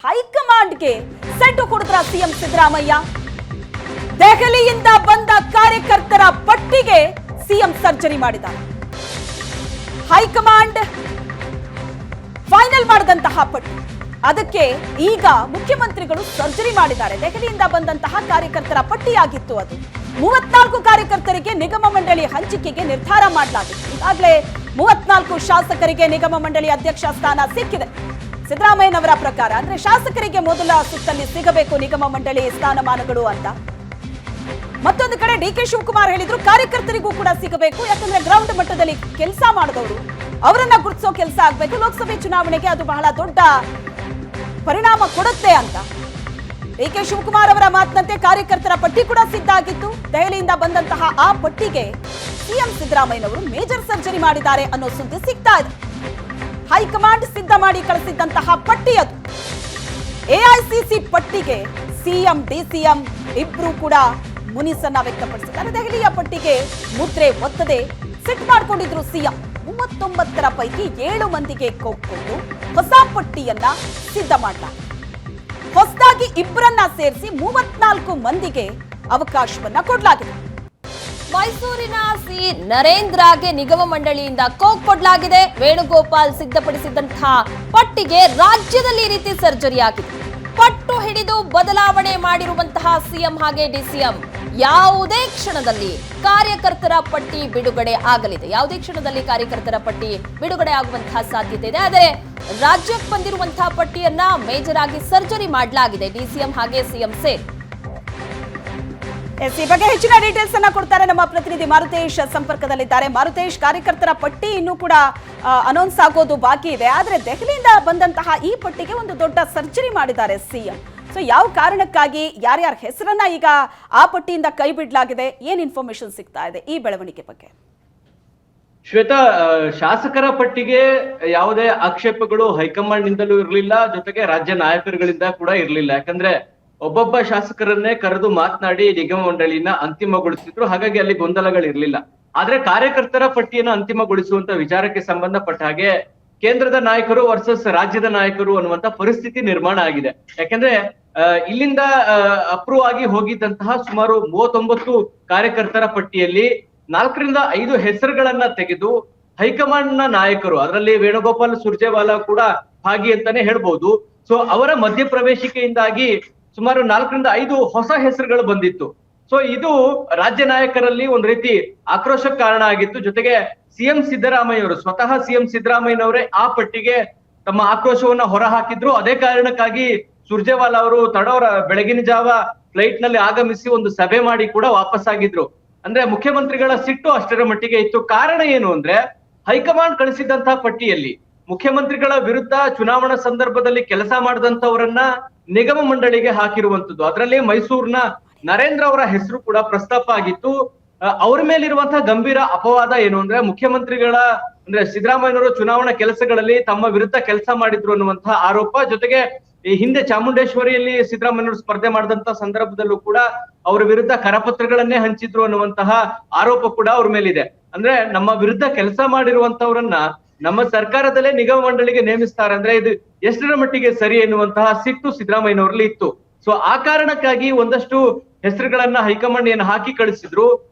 ಹೈಕಮಾಂಡ್ಗೆ ಸೆಡ್ಡು ಕೊಡಿದ್ರ ಸಿಎಂ ಸಿದ್ದರಾಮಯ್ಯ. ದೆಹಲಿಯಿಂದ ಬಂದ ಕಾರ್ಯಕರ್ತರ ಪಟ್ಟಿಗೆ ಸಿಎಂ ಸರ್ಜರಿ ಮಾಡಿದ್ದಾರೆ. ಹೈಕಮಾಂಡ್ ಫೈನಲ್ ಮಾಡಿದಂತಹ ಪಟ್ಟಿ, ಅದಕ್ಕೆ ಈಗ ಮುಖ್ಯಮಂತ್ರಿಗಳು ಸರ್ಜರಿ ಮಾಡಿದ್ದಾರೆ. ದೆಹಲಿಯಿಂದ ಬಂದಂತಹ ಕಾರ್ಯಕರ್ತರ ಪಟ್ಟಿಯಾಗಿತ್ತು ಅದು. 34 ಕಾರ್ಯಕರ್ತರಿಗೆ ನಿಗಮ ಮಂಡಳಿ ಹಂಚಿಕೆಗೆ ನಿರ್ಧಾರ ಮಾಡಲಾಗಿದೆ. ಈಗಾಗಲೇ 34 ಶಾಸಕರಿಗೆ ನಿಗಮ ಮಂಡಳಿ ಅಧ್ಯಕ್ಷ ಸ್ಥಾನ ಸಿಕ್ಕಿದೆ. ಸಿದ್ದರಾಮಯ್ಯನವರ ಪ್ರಕಾರ ಅಂದ್ರೆ ಶಾಸಕರಿಗೆ ಮೊದಲ ಸುತ್ತಲ್ಲಿ ಸಿಗಬೇಕು ನಿಗಮ ಮಂಡಳಿ ಸ್ಥಾನಮಾನಗಳು ಅಂತ. ಮತ್ತೊಂದು ಕಡೆ ಡಿಕೆ ಶಿವಕುಮಾರ್ ಹೇಳಿದ್ರು ಕಾರ್ಯಕರ್ತರಿಗೂ ಕೂಡ ಸಿಗಬೇಕು, ಯಾಕಂದ್ರೆ ಗ್ರೌಂಡ್ ಮಟ್ಟದಲ್ಲಿ ಕೆಲಸ ಮಾಡಿದವರು ಅವರನ್ನ ಗುರುತಿಸೋ ಕೆಲಸ ಆಗ್ಬೇಕು. ಲೋಕಸಭೆ ಚುನಾವಣೆಗೆ ಅದು ಬಹಳ ದೊಡ್ಡ ಪರಿಣಾಮ ಕೊಡುತ್ತೆ ಅಂತ. ಡಿಕೆ ಶಿವಕುಮಾರ್ ಅವರ ಮಾತಿನಂತೆ ಕಾರ್ಯಕರ್ತರ ಪಟ್ಟಿ ಕೂಡ ಸಿದ್ಧ ಆಗಿತ್ತು. ದೆಹಲಿಯಿಂದ ಬಂದಂತಹ ಆ ಪಟ್ಟಿಗೆ ಸಿಎಂ ಸಿದ್ದರಾಮಯ್ಯನವರು ಮೇಜರ್ ಸರ್ಜರಿ ಮಾಡಿದ್ದಾರೆ ಅನ್ನೋ ಸುದ್ದಿ ಸಿಗ್ತಾ ಇದೆ. ಹೈಕಮಾಂಡ್ ಸಿದ್ಧ ಮಾಡಿ ಕಳಿಸಿದ್ದಂತಹ ಪಟ್ಟಿ ಅದು. ಎಐಸಿಸಿ ಪಟ್ಟಿಗೆ ಸಿಎಂ ಡಿಸಿಎಂ ಇಬ್ರು ಕೂಡ ಮುನಿಸನ್ನ ವ್ಯಕ್ತಪಡಿಸಿದ್ದಾರೆ. ದೆಹಲಿಯ ಪಟ್ಟಿಗೆ ಮುದ್ರೆ ಒತ್ತದೆ ಸಿಟ್ ಮಾಡಿಕೊಂಡಿದ್ರು ಸಿಎಂ. 39ರ ಪೈಕಿ 7 ಮಂದಿಗೆ ಕೊಟ್ಟು ಹೊಸ ಪಟ್ಟಿಯನ್ನ ಸಿದ್ಧ ಮಾಡಲಾಗಿದೆ. ಹೊಸದಾಗಿ ಇಬ್ಬರನ್ನ ಸೇರಿಸಿ 34 ಮಂದಿಗೆ ಅವಕಾಶವನ್ನ ಕೊಡಲಾಗಿದೆ. ಮೈಸೂರಿನ ಸಿ ನರೇಂದ್ರಗೆ ನಿಗಮ ಮಂಡಳಿಯಿಂದ ಕೋಕ್ ಕೊಡಲಾಗಿದೆ. ವೇಣುಗೋಪಾಲ್ ಸಿದ್ಧಪಡಿಸಿದಂತಹ ಪಟ್ಟಿಗೆ ರಾಜ್ಯದಲ್ಲಿ ಈ ರೀತಿ ಸರ್ಜರಿ ಆಗಿದೆ. ಪಟ್ಟು ಹಿಡಿದು ಬದಲಾವಣೆ ಮಾಡಿರುವಂತಹ ಸಿಎಂ ಹಾಗೆ ಡಿಸಿಎಂ ಯಾವುದೇ ಕ್ಷಣದಲ್ಲಿ ಕಾರ್ಯಕರ್ತರ ಪಟ್ಟಿ ಬಿಡುಗಡೆ ಆಗಲಿದೆ. ಯಾವುದೇ ಕ್ಷಣದಲ್ಲಿ ಕಾರ್ಯಕರ್ತರ ಪಟ್ಟಿ ಬಿಡುಗಡೆ ಆಗುವಂತಹ ಸಾಧ್ಯತೆ ಇದೆ. ಆದರೆ ರಾಜ್ಯಕ್ಕೆ ಬಂದಿರುವಂತಹ ಪಟ್ಟಿಯನ್ನ ಮೇಜರ್ ಆಗಿ ಸರ್ಜರಿ ಮಾಡಲಾಗಿದೆ ಡಿಸಿಎಂ ಹಾಗೆ ಸಿಎಂ ಸೇರಿ. ಈ ಬಗ್ಗೆ ಹೆಚ್ಚಿನ ಡೀಟೇಲ್ಸ್ ಅನ್ನ ಕೊಡ್ತಾರೆ ನಮ್ಮ ಪ್ರತಿನಿಧಿ ಮಾರುತೇಶ್ ಸಂಪರ್ಕದಲ್ಲಿದ್ದಾರೆ. ಮಾರುತೇಶ್, ಕಾರ್ಯಕರ್ತರ ಪಟ್ಟಿ ಇನ್ನೂ ಕೂಡ ಅನೌನ್ಸ್ ಆಗೋದು ಬಾಕಿ ಇದೆ. ಆದ್ರೆ ದೆಹಲಿಯಿಂದ ಬಂದಂತಹ ಈ ಪಟ್ಟಿಗೆ ಒಂದು ದೊಡ್ಡ ಸರ್ಜರಿ ಮಾಡಿದ್ದಾರೆ ಸಿಎಂ. ಸೊ ಯಾವ ಕಾರಣಕ್ಕಾಗಿ ಯಾರ್ಯಾರ ಹೆಸರನ್ನ ಈಗ ಆ ಪಟ್ಟಿಯಿಂದ ಕೈ ಬಿಡಲಾಗಿದೆ, ಏನ್ ಇನ್ಫಾರ್ಮೇಶನ್ ಸಿಗ್ತಾ ಇದೆ ಈ ಬೆಳವಣಿಗೆ ಬಗ್ಗೆ? ಶ್ವೇತಾ, ಶಾಸಕರ ಪಟ್ಟಿಗೆ ಯಾವುದೇ ಆಕ್ಷೇಪಗಳು ಹೈಕಮಾಂಡ್ ನಿಂದಲೂ ಇರಲಿಲ್ಲ, ಜೊತೆಗೆ ರಾಜ್ಯ ನಾಯಕರುಗಳಿಂದ ಕೂಡ ಇರಲಿಲ್ಲ. ಯಾಕಂದ್ರೆ ಒಬ್ಬೊಬ್ಬ ಶಾಸಕರನ್ನೇ ಕರೆದು ಮಾತನಾಡಿ ನಿಗಮ ಮಂಡಳಿನ ಅಂತಿಮಗೊಳಿಸಿದ್ರು. ಹಾಗಾಗಿ ಅಲ್ಲಿ ಗೊಂದಲಗಳಿರ್ಲಿಲ್ಲ. ಆದ್ರೆ ಕಾರ್ಯಕರ್ತರ ಪಟ್ಟಿಯನ್ನು ಅಂತಿಮಗೊಳಿಸುವಂತ ವಿಚಾರಕ್ಕೆ ಸಂಬಂಧಪಟ್ಟ ಹಾಗೆ ಕೇಂದ್ರದ ನಾಯಕರು ವರ್ಸಸ್ ರಾಜ್ಯದ ನಾಯಕರು ಅನ್ನುವಂತ ಪರಿಸ್ಥಿತಿ ನಿರ್ಮಾಣ ಆಗಿದೆ. ಯಾಕಂದ್ರೆ ಇಲ್ಲಿಂದ ಅಪ್ರೂವ್ ಆಗಿ ಹೋಗಿದ್ದಂತಹ ಸುಮಾರು 39 ಕಾರ್ಯಕರ್ತರ ಪಟ್ಟಿಯಲ್ಲಿ 4 ರಿಂದ 5 ಹೆಸರುಗಳನ್ನ ತೆಗೆದು ಹೈಕಮಾಂಡ್ ನ ನಾಯಕರು, ಅದರಲ್ಲಿ ವೇಣುಗೋಪಾಲ್ ಸುರ್ಜೇವಾಲಾ ಕೂಡ ಭಾಗಿ ಅಂತಾನೆ ಹೇಳ್ಬಹುದು. ಸೊ ಅವರ ಮಧ್ಯಪ್ರವೇಶಿಕೆಯಿಂದಾಗಿ ಸುಮಾರು 4 ರಿಂದ 5 ಹೊಸ ಹೆಸರುಗಳು ಬಂದಿತ್ತು. ಸೊ ಇದು ರಾಜ್ಯ ನಾಯಕರಲ್ಲಿ ಒಂದ್ ರೀತಿ ಆಕ್ರೋಶಕ್ಕೆ ಕಾರಣ ಆಗಿತ್ತು. ಜೊತೆಗೆ ಸಿಎಂ ಸಿದ್ದರಾಮಯ್ಯವರು, ಸ್ವತಃ ಸಿಎಂ ಸಿದ್ದರಾಮಯ್ಯನವರೇ ಆ ಪಟ್ಟಿಗೆ ತಮ್ಮ ಆಕ್ರೋಶವನ್ನ ಹೊರ ಹಾಕಿದ್ರು. ಅದೇ ಕಾರಣಕ್ಕಾಗಿ ಸುರ್ಜೇವಾಲಾ ಅವರು ತಡವರ ಬೆಳಗಿನ ಜಾವ ಫ್ಲೈಟ್ ನಲ್ಲಿ ಆಗಮಿಸಿ ಒಂದು ಸಭೆ ಮಾಡಿ ಕೂಡ ವಾಪಸ್ ಆಗಿದ್ರು. ಅಂದ್ರೆ ಮುಖ್ಯಮಂತ್ರಿಗಳ ಸಿಟ್ಟು ಅಷ್ಟರ ಮಟ್ಟಿಗೆ ಇತ್ತು. ಕಾರಣ ಏನು ಅಂದ್ರೆ ಹೈಕಮಾಂಡ್ ಕಳಿಸಿದಂತಹ ಪಟ್ಟಿಯಲ್ಲಿ ಮುಖ್ಯಮಂತ್ರಿಗಳ ವಿರುದ್ಧ ಚುನಾವಣಾ ಸಂದರ್ಭದಲ್ಲಿ ಕೆಲಸ ಮಾಡಿದಂತವರನ್ನ ನಿಗಮ ಮಂಡಳಿಗೆ ಹಾಕಿರುವಂತದ್ದು. ಅದರಲ್ಲಿ ಮೈಸೂರಿನ ನರೇಂದ್ರ ಅವರ ಹೆಸರು ಕೂಡ ಪ್ರಸ್ತಾಪ ಆಗಿತ್ತು. ಅವ್ರ ಮೇಲಿರುವಂತಹ ಗಂಭೀರ ಅಪವಾದ ಏನು ಅಂದ್ರೆ ಮುಖ್ಯಮಂತ್ರಿಗಳ ಅಂದ್ರೆ ಸಿದ್ದರಾಮಯ್ಯನವರು ಚುನಾವಣಾ ಕೆಲಸಗಳಲ್ಲಿ ತಮ್ಮ ವಿರುದ್ಧ ಕೆಲಸ ಮಾಡಿದ್ರು ಅನ್ನುವಂತಹ ಆರೋಪ. ಜೊತೆಗೆ ಈ ಹಿಂದೆ ಚಾಮುಂಡೇಶ್ವರಿಯಲ್ಲಿ ಸಿದ್ದರಾಮಯ್ಯನವರು ಸ್ಪರ್ಧೆ ಮಾಡಿದಂತ ಸಂದರ್ಭದಲ್ಲೂ ಕೂಡ ಅವರ ವಿರುದ್ಧ ಕರಪತ್ರಗಳನ್ನೇ ಹಂಚಿದ್ರು ಅನ್ನುವಂತಹ ಆರೋಪ ಕೂಡ ಅವ್ರ ಮೇಲಿದೆ. ಅಂದ್ರೆ ನಮ್ಮ ವಿರುದ್ಧ ಕೆಲಸ ಮಾಡಿರುವಂತವ್ರನ್ನ ನಮ್ಮ ಸರ್ಕಾರದಲ್ಲೇ ನಿಗಮ ಮಂಡಳಿಗೆ ನೇಮಿಸ್ತಾರೆ ಅಂದ್ರೆ ಇದು ಎಷ್ಟರ ಮಟ್ಟಿಗೆ ಸರಿ ಎನ್ನುವಂತಹ ಸಿಟ್ಟು ಸಿದ್ದರಾಮಯ್ಯನವರಲ್ಲಿ ಇತ್ತು. ಸೊ ಆ ಕಾರಣಕ್ಕಾಗಿ ಒಂದಷ್ಟು ಹೆಸರುಗಳನ್ನ ಹೈಕಮಾಂಡ್ ಏನು ಹಾಕಿ ಕಳಿಸಿದ್ರು.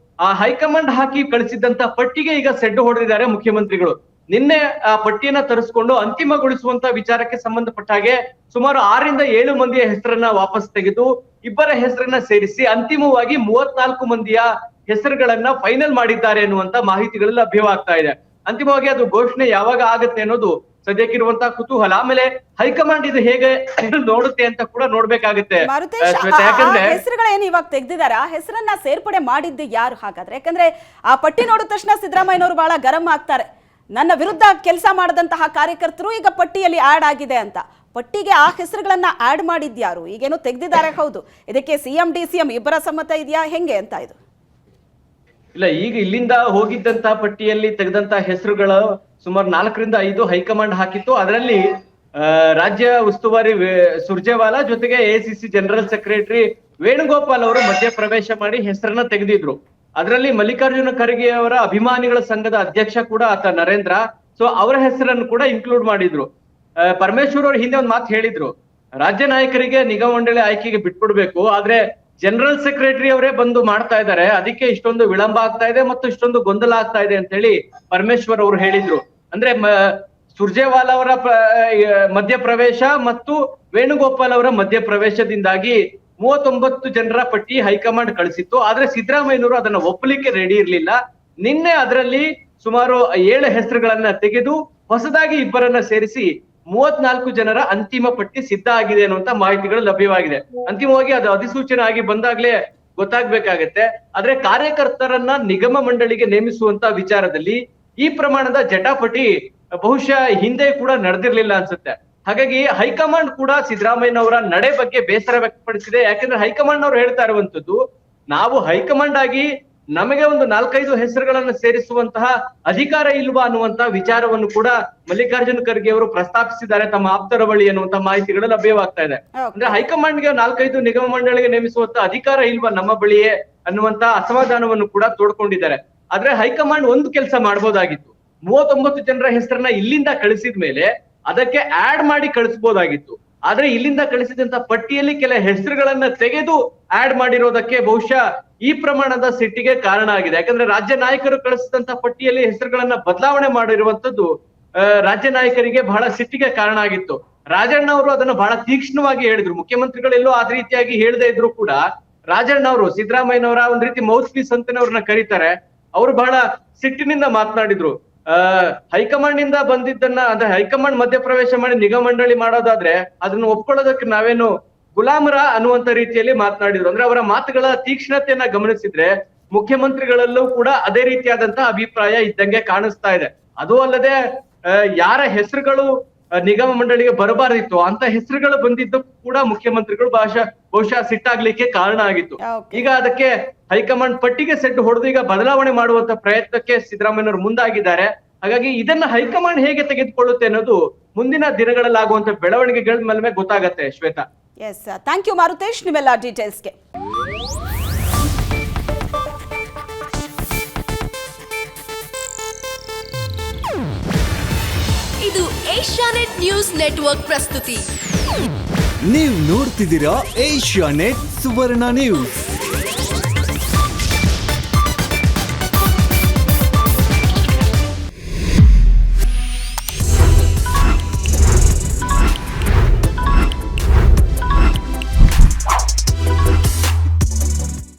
ಆ ಹೈಕಮಾಂಡ್ ಹಾಕಿ ಕಳಿಸಿದಂತ ಪಟ್ಟಿಗೆ ಈಗ ಸೆಡ್ಡು ಹೊಡೆದಿದ್ದಾರೆ ಮುಖ್ಯಮಂತ್ರಿಗಳು. ನಿನ್ನೆ ಆ ಪಟ್ಟಿಯನ್ನ ತರಿಸ್ಕೊಂಡು ಅಂತಿಮಗೊಳಿಸುವಂತ ವಿಚಾರಕ್ಕೆ ಸಂಬಂಧಪಟ್ಟ ಹಾಗೆ ಸುಮಾರು 6 ರಿಂದ 7 ಮಂದಿಯ ಹೆಸರನ್ನ ವಾಪಸ್ ತೆಗೆದು ಇಬ್ಬರ ಹೆಸರನ್ನ ಸೇರಿಸಿ ಅಂತಿಮವಾಗಿ 34 ಮಂದಿಯ ಹೆಸರುಗಳನ್ನ ಫೈನಲ್ ಮಾಡಿದ್ದಾರೆ ಎನ್ನುವಂತ ಮಾಹಿತಿಗಳು ಲಭ್ಯವಾಗ್ತಾ ಇದೆ. ಅಂತಿಮವಾಗಿ ಅದು ಘೋಷಣೆ ಯಾವಾಗ ಆಗುತ್ತೆ ಅನ್ನೋದು ಸದ್ಯಕ್ಕಿರುವಂತಹ ಕುತೂಹಲ. ಆಮೇಲೆ ಹೈಕಮಾಂಡ್ ಇದು ಹೇಗೆ ನೋಡುತ್ತೆ ಅಂತ ಕೂಡ ನೋಡ್ಬೇಕಾಗುತ್ತೆ. ಹೆಸರುಗಳೇನು ಇವಾಗ ತೆಗೆದಿದ್ದಾರೆ, ಆ ಹೆಸರನ್ನ ಸೇರ್ಪಡೆ ಮಾಡಿದ್ದು ಯಾರು ಹಾಗಾದ್ರೆ? ಯಾಕಂದ್ರೆ ಆ ಪಟ್ಟಿ ನೋಡಿದ ತಕ್ಷಣ ಸಿದ್ದರಾಮಯ್ಯನವರು ಬಹಳ ಗರಂ ಆಗ್ತಾರೆ. ನನ್ನ ವಿರುದ್ಧ ಕೆಲಸ ಮಾಡದಂತಹ ಕಾರ್ಯಕರ್ತರು ಈಗ ಪಟ್ಟಿಯಲ್ಲಿ ಆಡ್ ಆಗಿದೆ ಅಂತ. ಪಟ್ಟಿಗೆ ಆ ಹೆಸರುಗಳನ್ನ ಆಡ್ ಮಾಡಿದ್ಯಾರು? ಈಗೇನೋ ತೆಗೆದಿದ್ದಾರೆ, ಹೌದು. ಇದಕ್ಕೆ ಸಿಎಂ ಡಿಸಿಎಂ ಇಬ್ಬರ ಸಮ್ಮತ ಇದೆಯಾ, ಹೆಂಗೆ ಅಂತ ಇದು? ಇಲ್ಲ, ಈಗ ಇಲ್ಲಿಂದ ಹೋಗಿದ್ದಂತಹ ಪಟ್ಟಿಯಲ್ಲಿ ತೆಗೆದಂತಹ ಹೆಸರುಗಳು ಸುಮಾರು 4 ರಿಂದ 5 ಹೈಕಮಾಂಡ್ ಹಾಕಿತ್ತು. ಅದರಲ್ಲಿ ರಾಜ್ಯ ಉಸ್ತುವಾರಿ ಸುರ್ಜೇವಾಲಾ ಜೊತೆಗೆ ಎಸಿಸಿ ಜನರಲ್ ಸೆಕ್ರೆಟರಿ ವೇಣುಗೋಪಾಲ್ ಅವರು ಮಧ್ಯಪ್ರವೇಶ ಮಾಡಿ ಹೆಸರನ್ನ ತೆಗೆದಿದ್ರು. ಅದರಲ್ಲಿ ಮಲ್ಲಿಕಾರ್ಜುನ ಖರ್ಗೆ ಅವರ ಅಭಿಮಾನಿಗಳ ಸಂಘದ ಅಧ್ಯಕ್ಷ ಕೂಡ ಆತ ನರೇಂದ್ರ. ಸೊ ಅವರ ಹೆಸರನ್ನು ಕೂಡ ಇನ್ಕ್ಲೂಡ್ ಮಾಡಿದ್ರು. ಪರಮೇಶ್ವರ್ ಅವರು ಹಿಂದೆ ಒಂದು ಮಾತು ಹೇಳಿದ್ರು, ರಾಜ್ಯ ನಾಯಕರಿಗೆ ನಿಗಮ ಮಂಡಳಿ ಆಯ್ಕೆಗೆ ಬಿಟ್ಬಿಡ್ಬೇಕು, ಆದ್ರೆ ಜನರಲ್ ಸೆಕ್ರೆಟರಿ ಅವರೇ ಬಂದು ಮಾಡ್ತಾ ಇದ್ದಾರೆ, ಅದಕ್ಕೆ ಇಷ್ಟೊಂದು ವಿಳಂಬ ಆಗ್ತಾ ಇದೆ ಮತ್ತು ಇಷ್ಟೊಂದು ಗೊಂದಲ ಆಗ್ತಾ ಇದೆ ಅಂತ ಹೇಳಿ ಪರಮೇಶ್ವರ್ ಅವರು ಹೇಳಿದ್ರು. ಅಂದ್ರೆ ಸುರ್ಜೇವಾಲಾ ಅವರ ಮಧ್ಯಪ್ರವೇಶ ಮತ್ತು ವೇಣುಗೋಪಾಲ್ ಅವರ ಮಧ್ಯಪ್ರವೇಶದಿಂದಾಗಿ 39 ಜನರ ಪಟ್ಟಿ ಹೈಕಮಾಂಡ್ ಕಳಿಸಿತ್ತು. ಆದ್ರೆ ಸಿದ್ದರಾಮಯ್ಯನವರು ಅದನ್ನ ಒಪ್ಪಲಿಕ್ಕೆ ರೆಡಿ ಇರ್ಲಿಲ್ಲ. ನಿನ್ನೆ ಅದರಲ್ಲಿ ಸುಮಾರು 7 ಹೆಸರುಗಳನ್ನ ತೆಗೆದು ಹೊಸದಾಗಿ ಇಬ್ಬರನ್ನ ಸೇರಿಸಿ 34 ಜನರ ಅಂತಿಮ ಪಟ್ಟಿ ಸಿದ್ಧ ಆಗಿದೆ ಅನ್ನುವಂತ ಮಾಹಿತಿಗಳು ಲಭ್ಯವಾಗಿದೆ. ಅಂತಿಮವಾಗಿ ಅದು ಅಧಿಸೂಚನೆ ಆಗಿ ಬಂದಾಗ್ಲೇ ಗೊತ್ತಾಗ್ಬೇಕಾಗತ್ತೆ. ಆದ್ರೆ ಕಾರ್ಯಕರ್ತರನ್ನ ನಿಗಮ ಮಂಡಳಿಗೆ ನೇಮಿಸುವಂತ ವಿಚಾರದಲ್ಲಿ ಈ ಪ್ರಮಾಣದ ಜಟಾಪಟಿ ಬಹುಶಃ ಹಿಂದೆ ಕೂಡ ನಡೆದಿರ್ಲಿಲ್ಲ ಅನ್ಸುತ್ತೆ. ಹಾಗಾಗಿ ಹೈಕಮಾಂಡ್ ಕೂಡ ಸಿದ್ದರಾಮಯ್ಯನವರ ನಡೆ ಬಗ್ಗೆ ಬೇಸರ ವ್ಯಕ್ತಪಡಿಸಿದೆ. ಯಾಕಂದ್ರೆ ಹೈಕಮಾಂಡ್ ಅವರು ಹೇಳ್ತಾ ಇರುವಂತದ್ದು, ನಾವು ಹೈಕಮಾಂಡ್ ಆಗಿ ನಮಗೆ ಒಂದು 4-5 ಹೆಸರುಗಳನ್ನು ಸೇರಿಸುವಂತಹ ಅಧಿಕಾರ ಇಲ್ವಾ ಅನ್ನುವಂತಹ ವಿಚಾರವನ್ನು ಕೂಡ ಮಲ್ಲಿಕಾರ್ಜುನ ಖರ್ಗೆ ಅವರು ಪ್ರಸ್ತಾಪಿಸಿದ್ದಾರೆ ತಮ್ಮ ಆಪ್ತರ ಬಳಿ ಅನ್ನುವಂತ ಮಾಹಿತಿಗಳು ಲಭ್ಯವಾಗ್ತಾ ಇದೆ. ಅಂದ್ರೆ ಹೈಕಮಾಂಡ್ಗೆ 4-5 ನಿಗಮ ಮಂಡಳಿಗೆ ನೇಮಿಸುವಂತ ಅಧಿಕಾರ ಇಲ್ವಾ ನಮ್ಮ ಬಳಿಯೇ ಅನ್ನುವಂತ ಅಸಮಾಧಾನವನ್ನು ಕೂಡ ತೋಡ್ಕೊಂಡಿದ್ದಾರೆ. ಆದ್ರೆ ಹೈಕಮಾಂಡ್ ಒಂದು ಕೆಲಸ ಮಾಡ್ಬೋದಾಗಿತ್ತು, 39 ಜನರ ಹೆಸರನ್ನ ಇಲ್ಲಿಂದ ಕಳಿಸಿದ ಮೇಲೆ ಅದಕ್ಕೆ ಆಡ್ ಮಾಡಿ ಕಳಿಸಬಹುದಾಗಿತ್ತು. ಆದ್ರೆ ಇಲ್ಲಿಂದ ಕಳಿಸಿದಂತ ಪಟ್ಟಿಯಲ್ಲಿ ಕೆಲ ಹೆಸರುಗಳನ್ನ ತೆಗೆದು ಆಡ್ ಮಾಡಿರೋದಕ್ಕೆ ಬಹುಶಃ ಈ ಪ್ರಮಾಣದ ಸಿಟ್ಟಿಗೆ ಕಾರಣ ಆಗಿದೆ. ಯಾಕಂದ್ರೆ ರಾಜ್ಯ ನಾಯಕರು ಕಳಿಸಿದಂತ ಪಟ್ಟಿಯಲ್ಲಿ ಹೆಸರುಗಳನ್ನ ಬದಲಾವಣೆ ಮಾಡಿರುವಂತದ್ದು ರಾಜ್ಯ ನಾಯಕರಿಗೆ ಬಹಳ ಸಿಟ್ಟಿಗೆ ಕಾರಣ ಆಗಿತ್ತು. ರಾಜಣ್ಣ ಅವರು ಅದನ್ನ ಬಹಳ ತೀಕ್ಷ್ಣವಾಗಿ ಹೇಳಿದ್ರು. ಮುಖ್ಯಮಂತ್ರಿಗಳೆಲ್ಲೋ ಅದ ರೀತಿಯಾಗಿ ಹೇಳದೇ ಇದ್ರು ಕೂಡ ರಾಜಣ್ಣ ಅವರು ಸಿದ್ದರಾಮಯ್ಯನವರ ಒಂದ್ ರೀತಿ ಮೌತ್ ಪೀಸ್ ಅಂತಾನೆ ಅವ್ರನ್ನ ಕರೀತಾರೆ, ಅವರು ಬಹಳ ಸಿಟ್ಟಿನಿಂದ ಮಾತನಾಡಿದ್ರು. ಹೈಕಮಾಂಡ್ ನಿಂದ ಬಂದಿದ್ದನ್ನ ಅಂದ್ರೆ ಹೈಕಮಾಂಡ್ ಮಧ್ಯಪ್ರವೇಶ ಮಾಡಿ ನಿಗಮ ಮಂಡಳಿ ಮಾಡೋದಾದ್ರೆ ಅದನ್ನ ಒಪ್ಕೊಳ್ಳೋದಕ್ಕೆ ನಾವೇನು ಗುಲಾಮರ ಅನ್ನುವಂತ ರೀತಿಯಲ್ಲಿ ಮಾತನಾಡಿದ್ರು. ಅಂದ್ರೆ ಅವರ ಮಾತುಗಳ ತೀಕ್ಷ್ಣತೆಯನ್ನ ಗಮನಿಸಿದ್ರೆ ಮುಖ್ಯಮಂತ್ರಿಗಳಲ್ಲೂ ಕೂಡ ಅದೇ ರೀತಿಯಾದಂತಹ ಅಭಿಪ್ರಾಯ ಇದ್ದಂಗೆ ಕಾಣಿಸ್ತಾ ಇದೆ. ಅದು ಅಲ್ಲದೆ ಯಾರ ಹೆಸರುಗಳು ನಿಗಮ ಮಂಡಳಿಗೆ ಬರಬಾರದಿತ್ತು ಅಂತ ಹೆಸರುಗಳು ಬಂದಿದ್ದು ಕೂಡ ಮುಖ್ಯಮಂತ್ರಿಗಳು ಬಹುಶಃ ಸಿಟ್ಟಾಗ್ಲಿಕ್ಕೆ ಕಾರಣ ಆಗಿತ್ತು. ಈಗ ಅದಕ್ಕೆ ಹೈಕಮಾಂಡ್ ಪಟ್ಟಿಗೆ ಸೆಟ್ ಹೊಡೆದು ಈಗ ಬದಲಾವಣೆ ಮಾಡುವಂತ ಪ್ರಯತ್ನಕ್ಕೆ ಸಿದ್ದರಾಮಯ್ಯನವರು ಮುಂದಾಗಿದ್ದಾರೆ. ಹಾಗಾಗಿ ಇದನ್ನ ಹೈಕಮಾಂಡ್ ಹೇಗೆ ತೆಗೆದುಕೊಳ್ಳುತ್ತೆ ಅನ್ನೋದು ಮುಂದಿನ ದಿನಗಳಲ್ಲಾಗುವಂತ ಬೆಳವಣಿಗೆಗಳ ಮೇಲೆ ಗೊತ್ತಾಗತ್ತೆ. Shweta, yes, thank you Marutesh ನಿಮ್ಮೆಲ್ಲ ಡೀಟೇಲ್ಸ್ಗೆ. ಇದು ಏಷ್ಯಾನೆಟ್ ನ್ಯೂಸ್ ನೆಟ್ವರ್ಕ್ ಪ್ರಸ್ತುತಿ. ನೀವು ನೋಡ್ತಿದ್ದೀರಾ ಏಷ್ಯಾನೆಟ್ ಸುವರ್ಣ ನ್ಯೂಸ್.